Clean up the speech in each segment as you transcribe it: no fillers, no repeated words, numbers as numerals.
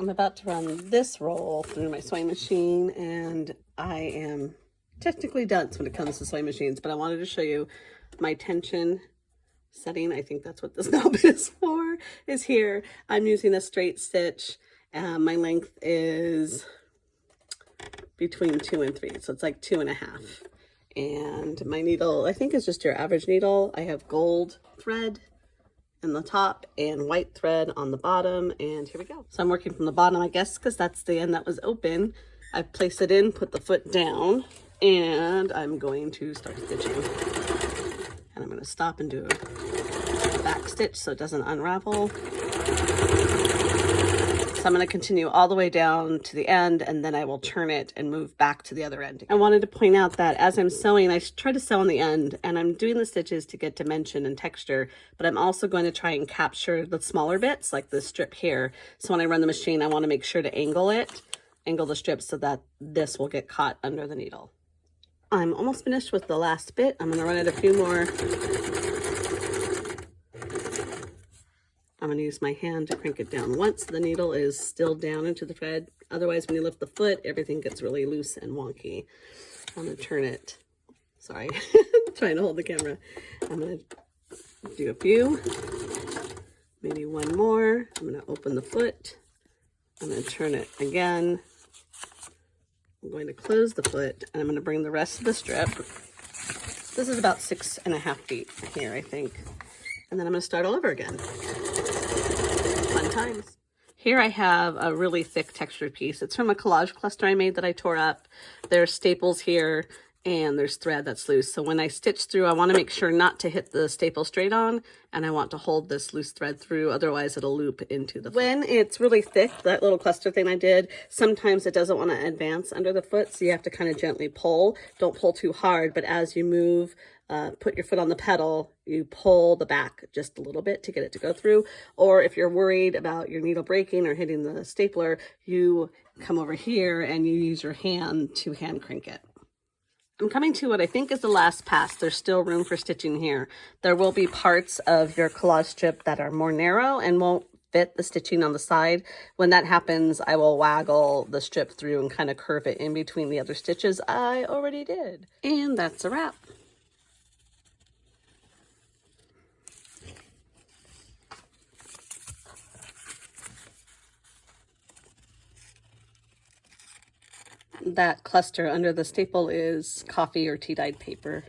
I'm about to run this roll through my sewing machine, and I am technically dunce when it comes to sewing machines, but I wanted to show you my tension setting. I think that's what this knob is for, is here. I'm using a straight stitch. My length is between 2 and 3, so it's like 2.5. And my needle, I think, is just your average needle. I have gold thread in the top and white thread on the bottom, and here we go. So I'm working from the bottom, I guess, because that's the end that was open. I've placed it in, put the foot down, and I'm going to start stitching. And I'm going to stop and do a back stitch so it doesn't unravel. So I'm going to continue all the way down to the end, and then I will turn it and move back to the other end. I wanted to point out that as I'm sewing, I try to sew on the end, and I'm doing the stitches to get dimension and texture, but I'm also going to try and capture the smaller bits, like this strip here. So when I run the machine, I want to make sure to angle the strip so that this will get caught under the needle. I'm almost finished with the last bit. I'm going to run it a few more. I'm going to use my hand to crank it down once the needle is still down into the thread. Otherwise, when you lift the foot, everything gets really loose and wonky. I'm going to turn it. Sorry, trying to hold the camera. I'm going to do a few, maybe one more. I'm going to open the foot. I'm going to turn it again. I'm going to close the foot, and I'm going to bring the rest of the strip. This is about 6.5 feet here, I think. And then I'm going to start all over again. Fun times. Here I have a really thick textured piece. It's from a collage cluster I made that I tore up. There's staples here, and there's thread that's loose. So when I stitch through, I want to make sure not to hit the staple straight on, and I want to hold this loose thread through, otherwise it'll loop into the foot. When it's really thick, that little cluster thing I did, sometimes it doesn't want to advance under the foot, so you have to kind of gently pull. Don't pull too hard, but as you move, put your foot on the pedal, you pull the back just a little bit to get it to go through. Or if you're worried about your needle breaking or hitting the stapler, you come over here and you use your hand to hand crank it. I'm coming to what I think is the last pass. There's still room for stitching here. There will be parts of your collage strip that are more narrow and won't fit the stitching on the side. When that happens, I will waggle the strip through and kind of curve it in between the other stitches I already did. And that's a wrap. That cluster under the staple is coffee or tea-dyed paper.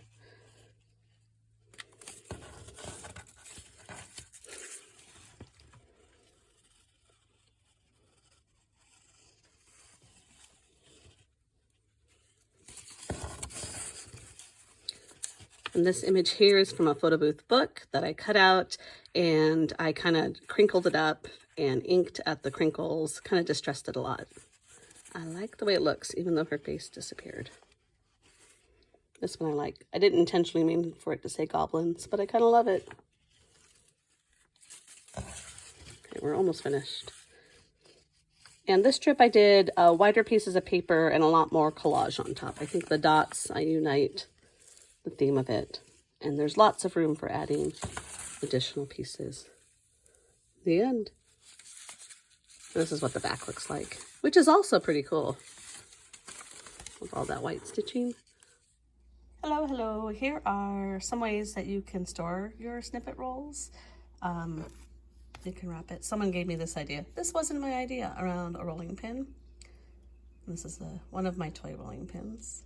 And this image here is from a photo booth book that I cut out, and I kind of crinkled it up and inked at the crinkles, kind of distressed it a lot. I like the way it looks, even though her face disappeared. This one I like. I didn't intentionally mean for it to say goblins, but I kind of love it. Okay, we're almost finished. And this strip I did wider pieces of paper and a lot more collage on top. I think the dots, I unite the theme of it. And there's lots of room for adding additional pieces. The end. This is what the back looks like, which is also pretty cool with all that white stitching. Hello, hello. Here are some ways that you can store your snippet rolls. You can wrap it. Someone gave me this idea. This wasn't my idea, around a rolling pin. This is one of my toy rolling pins.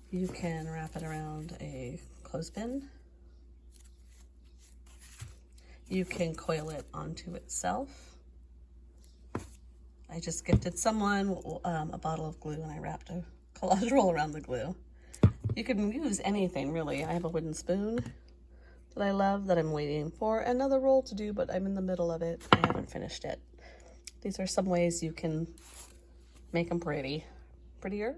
You can wrap it around a clothespin. You can coil it onto itself. I just gifted someone a bottle of glue, and I wrapped a collage roll around the glue. You can use anything, really. I have a wooden spoon that I love that I'm waiting for another roll to do, but I'm in the middle of it. I haven't finished it. These are some ways you can make them prettier.